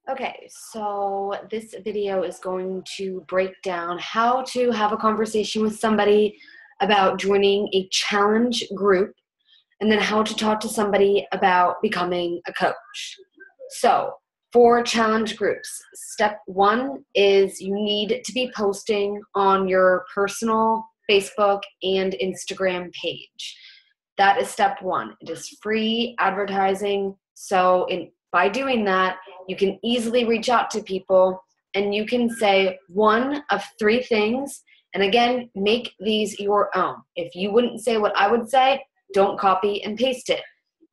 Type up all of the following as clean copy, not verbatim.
Okay, so this video is going to break down how to have a conversation with somebody about joining a challenge group and then how to talk to somebody about becoming a coach. So, for challenge groups, step one is you need to be posting on your personal Facebook and Instagram page. That is step one. It is free advertising. So by doing that, you can easily reach out to people and you can say one of three things. And again, make these your own. If you wouldn't say what I would say, don't copy and paste it.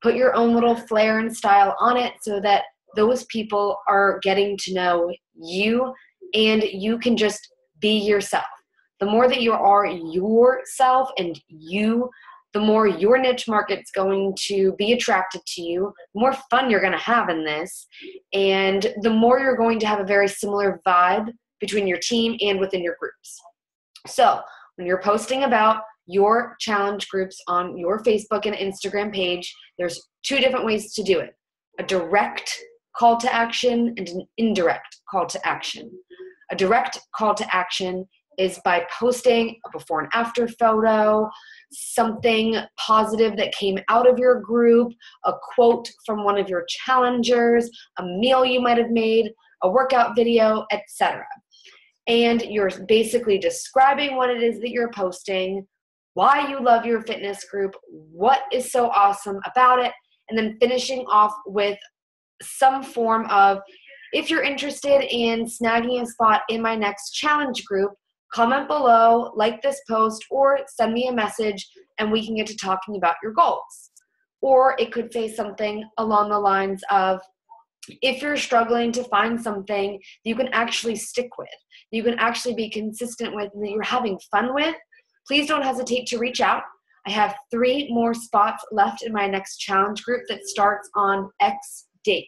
Put your own little flair and style on it so that those people are getting to know you and you can just be yourself. The more that you are yourself and you, the more your niche market's going to be attracted to you, the more fun you're going to have in this, and the more you're going to have a very similar vibe between your team and within your groups. So when you're posting about your challenge groups on your Facebook and Instagram page, there's two different ways to do it: a direct call to action and an indirect call to action. A direct call to action is by posting a before and after photo, something positive that came out of your group, a quote from one of your challengers, a meal you might have made, a workout video, etc. And you're basically describing what it is that you're posting, why you love your fitness group, what is so awesome about it, and then finishing off with some form of, if you're interested in snagging a spot in my next challenge group, comment below, like this post, or send me a message and we can get to talking about your goals. Or it could say something along the lines of, if you're struggling to find something you can actually stick with, you can actually be consistent with, and that you're having fun with, please don't hesitate to reach out. I have 3 more spots left in my next challenge group that starts on X date.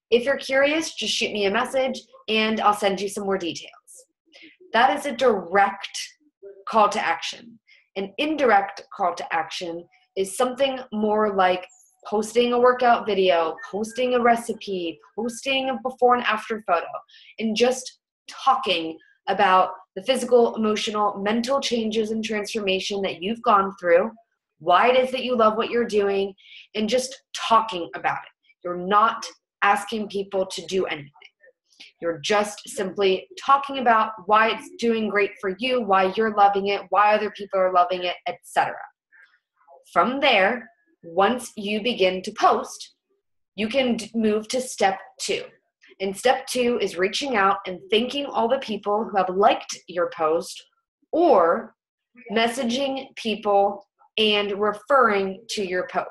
If you're curious, just shoot me a message and I'll send you some more details. That is a direct call to action. An indirect call to action is something more like posting a workout video, posting a recipe, posting a before and after photo, and just talking about the physical, emotional, mental changes and transformation that you've gone through, why it is that you love what you're doing, and just talking about it. You're not asking people to do anything. You're just simply talking about why it's doing great for you, why you're loving it, why other people are loving it, etc. From there, once you begin to post, you can move to step 2. And step 2 is reaching out and thanking all the people who have liked your post, or messaging people and referring to your post.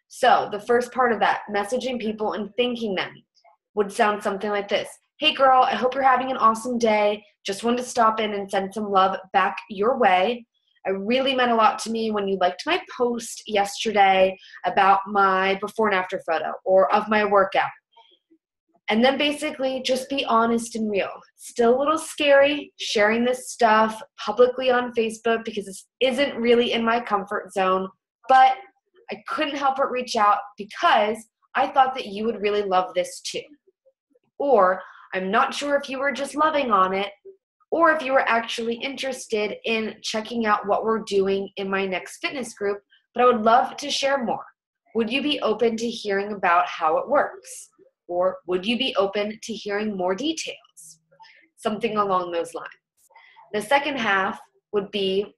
So the first part of that, messaging people and thanking them, would sound something like this. Hey girl, I hope you're having an awesome day. Just wanted to stop in and send some love back your way. It really meant a lot to me when you liked my post yesterday about my before and after photo or of my workout. And then basically just be honest and real. Still a little scary sharing this stuff publicly on Facebook because this isn't really in my comfort zone, but I couldn't help but reach out because I thought that you would really love this too. Or I'm not sure if you were just loving on it or if you were actually interested in checking out what we're doing in my next fitness group, but I would love to share more. Would you be open to hearing about how it works? Or would you be open to hearing more details? Something along those lines. The second half would be,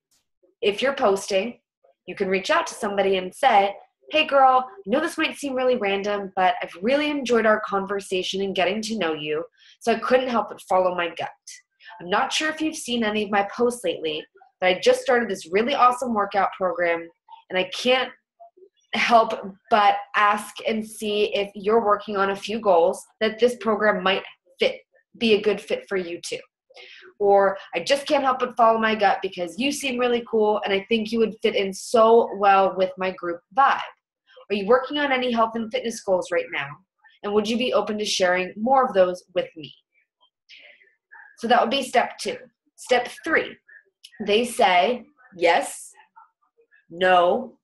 if you're posting, you can reach out to somebody and say, hey girl, I know this might seem really random, but I've really enjoyed our conversation and getting to know you, so I couldn't help but follow my gut. I'm not sure if you've seen any of my posts lately, but I just started this really awesome workout program, and I can't help but ask and see if you're working on a few goals that this program might be a good fit for you too. Or I just can't help but follow my gut because you seem really cool and I think you would fit in so well with my group vibe. Are you working on any health and fitness goals right now? And would you be open to sharing more of those with me? So that would be step 2. Step 3, they say yes, no,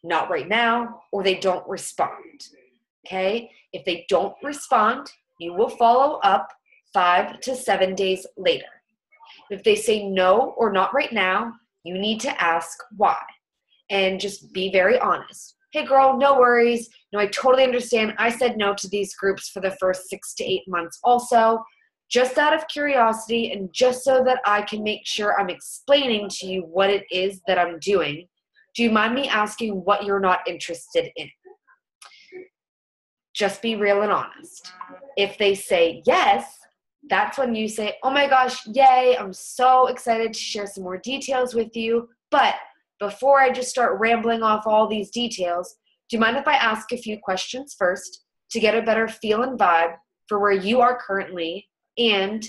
not right now, or they don't respond. Okay? If they don't respond, You will follow up 5 to 7 days later. If they say no or not right now, you need to ask why and just be very honest. Hey girl, no worries. No, I totally understand. I said no to these groups for the first 6 to 8 months also, just out of curiosity and just so that I can make sure I'm explaining to you what it is that I'm doing. Do you mind me asking what you're not interested in? Just be real and honest. If they say yes, that's when you say, oh my gosh, yay, I'm so excited to share some more details with you. But before I just start rambling off all these details, do you mind if I ask a few questions first to get a better feel and vibe for where you are currently and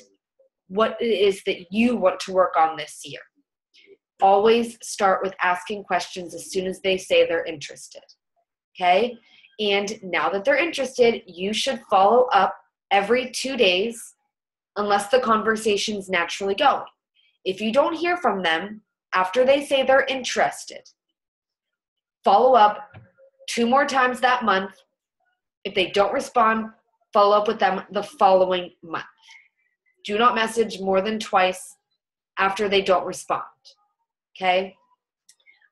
what it is that you want to work on this year? Always start with asking questions as soon as they say they're interested, okay? And now that they're interested, you should follow up every 2 days unless the conversation's naturally going. If you don't hear from them after they say they're interested, follow up 2 more times that month. If they don't respond, follow up with them the following month. Do not message more than twice after they don't respond, okay?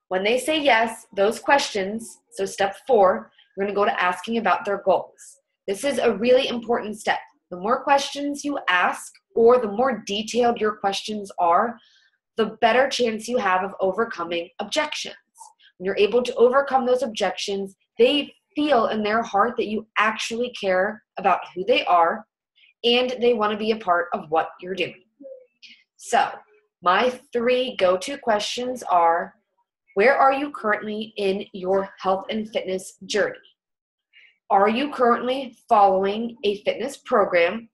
When they say yes, those questions, so step 4, we're going to go to asking about their goals. This is a really important step. The more questions you ask or the more detailed your questions are, the better chance you have of overcoming objections. When you're able to overcome those objections, they feel in their heart that you actually care about who they are and they want to be a part of what you're doing. So, my 3 go-to questions are, where are you currently in your health and fitness journey? Are you currently following a fitness program?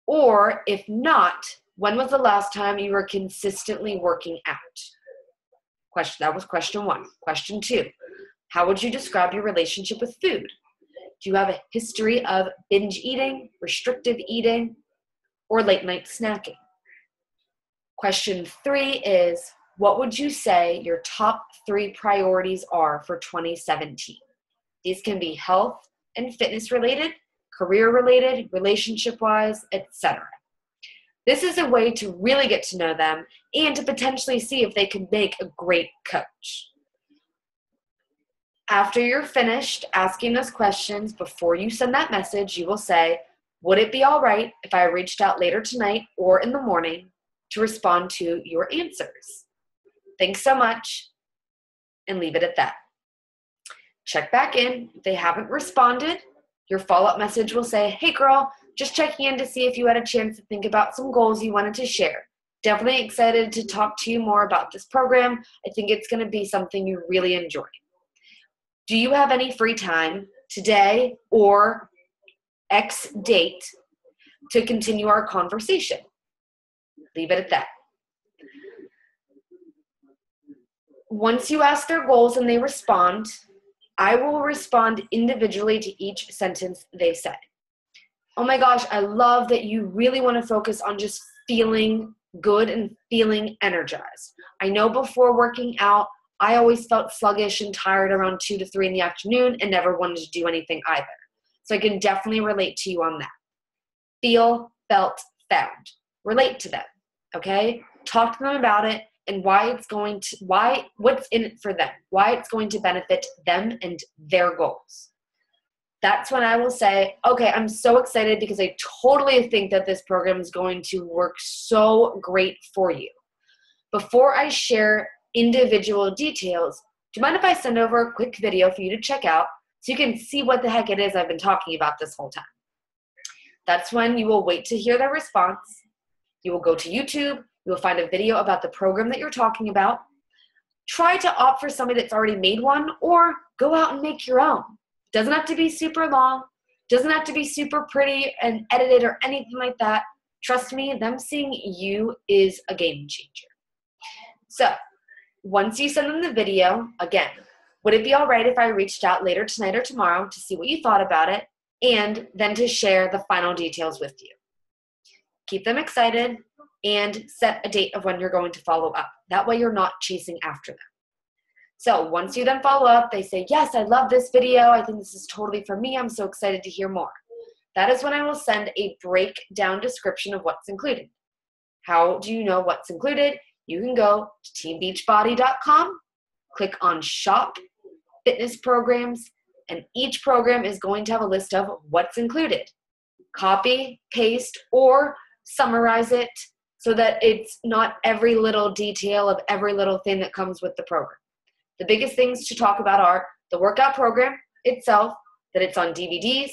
Or if not, when was the last time you were consistently working out? That was question 1. Question 2, how would you describe your relationship with food? Do you have a history of binge eating, restrictive eating, or late night snacking? Question 3 is, what would you say your top 3 priorities are for 2017? These can be health and fitness related, career related, relationship wise, etc. This is a way to really get to know them and to potentially see if they can make a great coach. After you're finished asking those questions, before you send that message, you will say, would it be all right if I reached out later tonight or in the morning to respond to your answers? Thanks so much, and leave it at that. Check back in. If they haven't responded, your follow-up message will say, hey girl, just checking in to see if you had a chance to think about some goals you wanted to share. Definitely excited to talk to you more about this program. I think it's going to be something you really enjoy. Do you have any free time today or X date to continue our conversation? Leave it at that. Once you ask their goals and they respond, I will respond individually to each sentence they say. Oh my gosh, I love that you really want to focus on just feeling good and feeling energized. I know before working out, I always felt sluggish and tired around 2 to 3 in the afternoon and never wanted to do anything either. So I can definitely relate to you on that. Feel, felt, found. Relate to them, okay? Talk to them about it and what's in it for them, why it's going to benefit them and their goals. That's when I will say, okay, I'm so excited because I totally think that this program is going to work so great for you. Before I share individual details, do you mind if I send over a quick video for you to check out so you can see what the heck it is I've been talking about this whole time? That's when you will wait to hear their response. You will go to YouTube. You will find a video about the program that you're talking about. Try to opt for somebody that's already made one or go out and make your own. Doesn't have to be super long. Doesn't have to be super pretty and edited or anything like that. Trust me, them seeing you is a game changer. So once you send them the video, again, would it be all right if I reached out later tonight or tomorrow to see what you thought about it and then to share the final details with you? Keep them excited and set a date of when you're going to follow up. That way you're not chasing after them. So once you then follow up, they say, yes, I love this video. I think this is totally for me. I'm so excited to hear more. that is when I will send a breakdown description of what's included. How do you know what's included? You can go to teambeachbody.com, click on Shop, Fitness Programs, and each program is going to have a list of what's included. Copy, paste, or summarize it so that it's not every little detail of every little thing that comes with the program. The biggest things to talk about are the workout program itself, that it's on DVDs,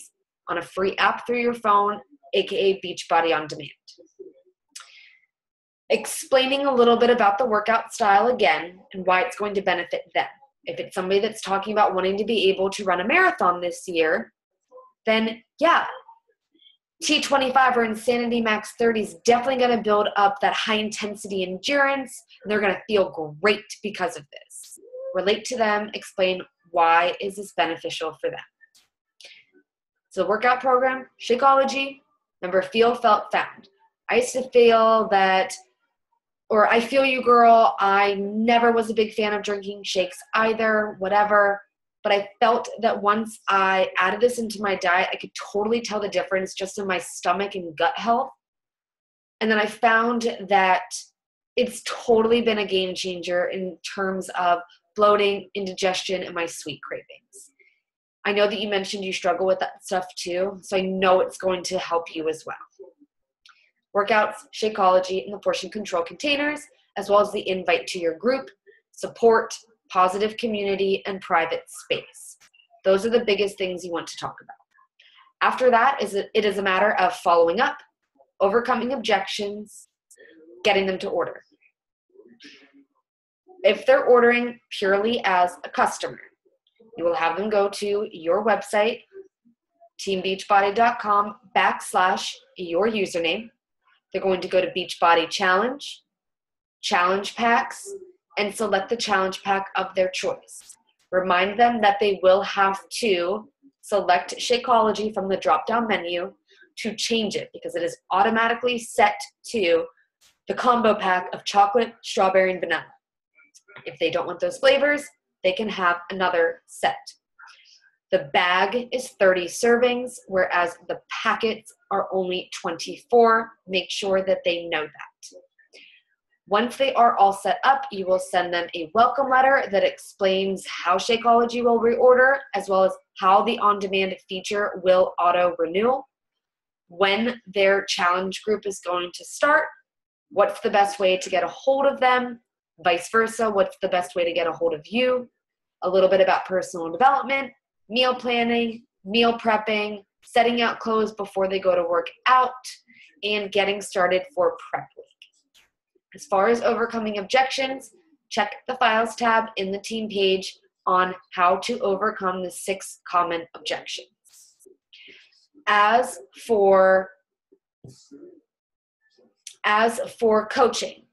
on a free app through your phone, aka Beachbody On Demand. Explaining a little bit about the workout style again and why it's going to benefit them. If it's somebody that's talking about wanting to be able to run a marathon this year, then yeah, T25 or Insanity Max 30 is definitely going to build up that high intensity endurance, and they're going to feel great because of this. Relate to them, explain why is this beneficial for them. So the workout program, Shakeology, remember feel, felt, found. I used to feel that, or I feel you girl, I never was a big fan of drinking shakes either, whatever. But I felt that once I added this into my diet, I could totally tell the difference just in my stomach and gut health. And then I found that it's totally been a game changer in terms of bloating, indigestion, and my sweet cravings. I know that you mentioned you struggle with that stuff too, so I know it's going to help you as well. Workouts, Shakeology, and the portion control containers, as well as the invite to your group, support, positive community, and private space. Those are the biggest things you want to talk about. After that, it is a matter of following up, overcoming objections, getting them to order. If they're ordering purely as a customer, you will have them go to your website, teambeachbody.com/your username. They're going to go to Beachbody Challenge, Challenge Packs, and select the challenge pack of their choice. Remind them that they will have to select Shakeology from the drop-down menu to change it because it is automatically set to the combo pack of chocolate, strawberry, and vanilla. If they don't want those flavors, they can have another set. The bag is 30 servings, whereas the packets are only 24. Make sure that they know that. Once they are all set up, you will send them a welcome letter that explains how Shakeology will reorder, as well as how the on-demand feature will auto-renew, when their challenge group is going to start, what's the best way to get a hold of them, vice versa, what's the best way to get a hold of you, a little bit about personal development, meal planning, meal prepping, setting out clothes before they go to work out, and getting started for prep week. As far as overcoming objections, check the Files tab in the team page on how to overcome the 6 common objections. As for coaching,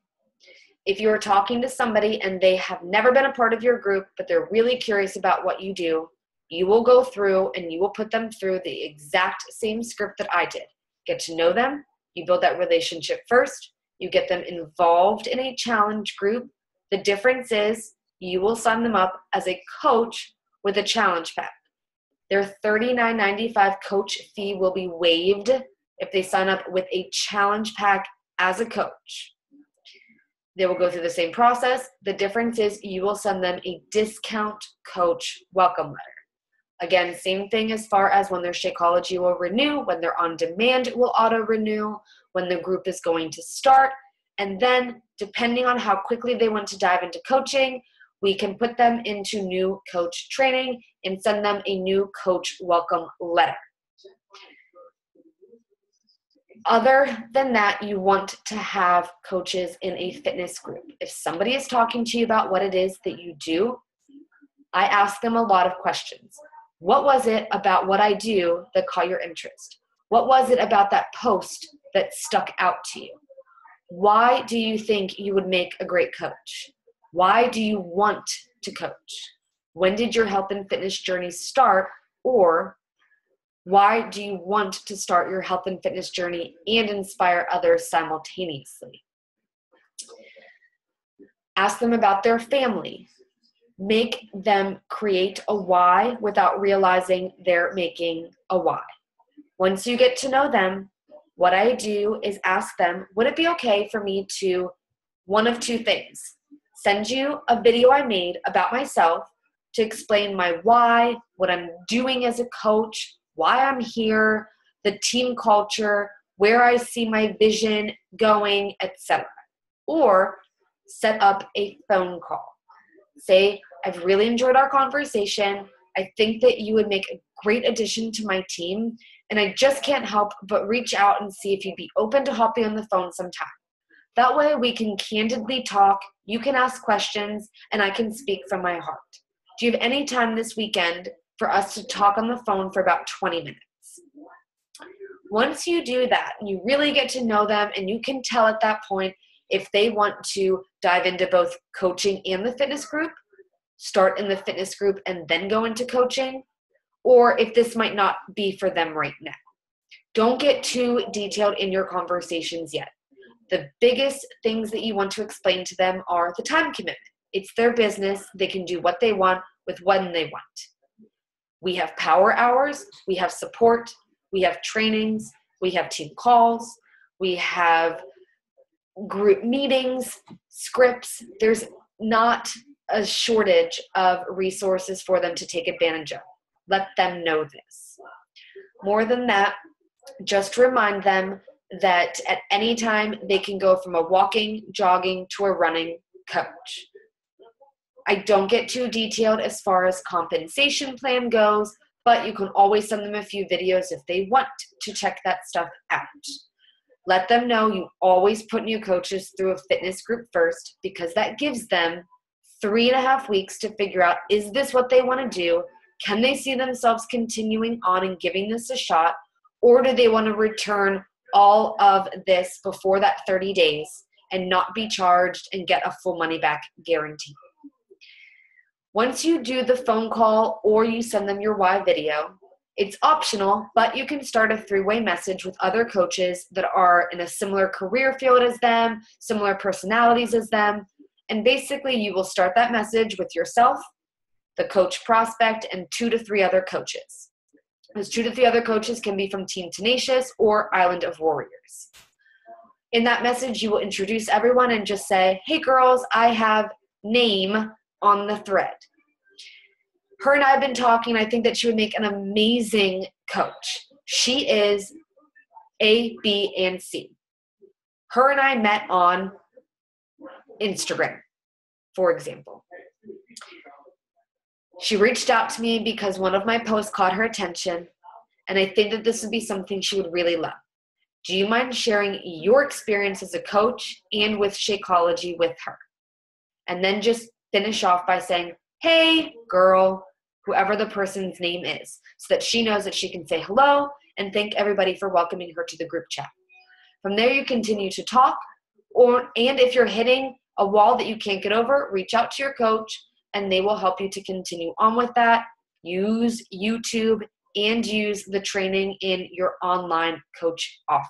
if you're talking to somebody and they have never been a part of your group, but they're really curious about what you do, you will go through and you will put them through the exact same script that I did. Get to know them. You build that relationship first. You get them involved in a challenge group. The difference is you will sign them up as a coach with a challenge pack. Their $39.95 coach fee will be waived if they sign up with a challenge pack as a coach. They will go through the same process. The difference is you will send them a discount coach welcome letter. Again, same thing as far as when their Shakeology will renew, when they're on demand it will auto-renew, when the group is going to start, and then depending on how quickly they want to dive into coaching, we can put them into new coach training and send them a new coach welcome letter. Other than that, you want to have coaches in a fitness group. If somebody is talking to you about what it is that you do, I ask them a lot of questions. What was it about what I do that caught your interest? What was it about that post that stuck out to you? Why do you think you would make a great coach? Why do you want to coach? When did your health and fitness journey start? Or why do you want to start your health and fitness journey and inspire others simultaneously? Ask them about their family. Make them create a why without realizing they're making a why. Once you get to know them, what I do is ask them, would it be okay for me to, one of two things, send you a video I made about myself to explain my why, what I'm doing as a coach, why I'm here, the team culture, where I see my vision going, etc. Or set up a phone call. Say, I've really enjoyed our conversation. I think that you would make a great addition to my team, and I just can't help but reach out and see if you'd be open to hopping on the phone sometime. That way we can candidly talk, you can ask questions, and I can speak from my heart. Do you have any time this weekend for us to talk on the phone for about 20 minutes? Once you do that, you really get to know them, and you can tell at that point if they want to dive into both coaching and the fitness group, start in the fitness group and then go into coaching, or if this might not be for them right now. Don't get too detailed in your conversations yet. The biggest things that you want to explain to them are the time commitment. It's their business. They can do what they want with when they want. We have power hours. We have support. We have trainings. We have team calls. We have group meetings, scripts. There's not a shortage of resources for them to take advantage of. Let them know this. More than that, just remind them that at any time they can go from a walking, jogging to a running coach. I don't get too detailed as far as compensation plan goes, but you can always send them a few videos if they want to check that stuff out. Let them know you always put new coaches through a fitness group first, because that gives them 3.5 weeks to figure out, is this what they want to do? Can they see themselves continuing on and giving this a shot? Or do they want to return all of this before that 30 days and not be charged and get a full money back guarantee? Once you do the phone call or you send them your why video, it's optional, but you can start a 3-way message with other coaches that are in a similar career field as them, similar personalities as them. And basically you will start that message with yourself, the coach prospect, and 2 to 3 other coaches. Those 2 to 3 other coaches can be from Team Tenacious or Island of Warriors. In that message, you will introduce everyone and just say, hey girls, I have name on the thread. Her and I have been talking. I think that she would make an amazing coach. She is A, B, and C. Her and I met on Instagram, for example. She reached out to me because one of my posts caught her attention, and I think that this would be something she would really love. Do you mind sharing your experience as a coach and with Shakeology with her? And then just finish off by saying, hey, girl, whoever the person's name is, so that she knows that she can say hello and thank everybody for welcoming her to the group chat. From there, you continue to talk, and if you're hitting a wall that you can't get over, reach out to your coach, and they will help you to continue on with that. Use YouTube and use the training in your online coach office.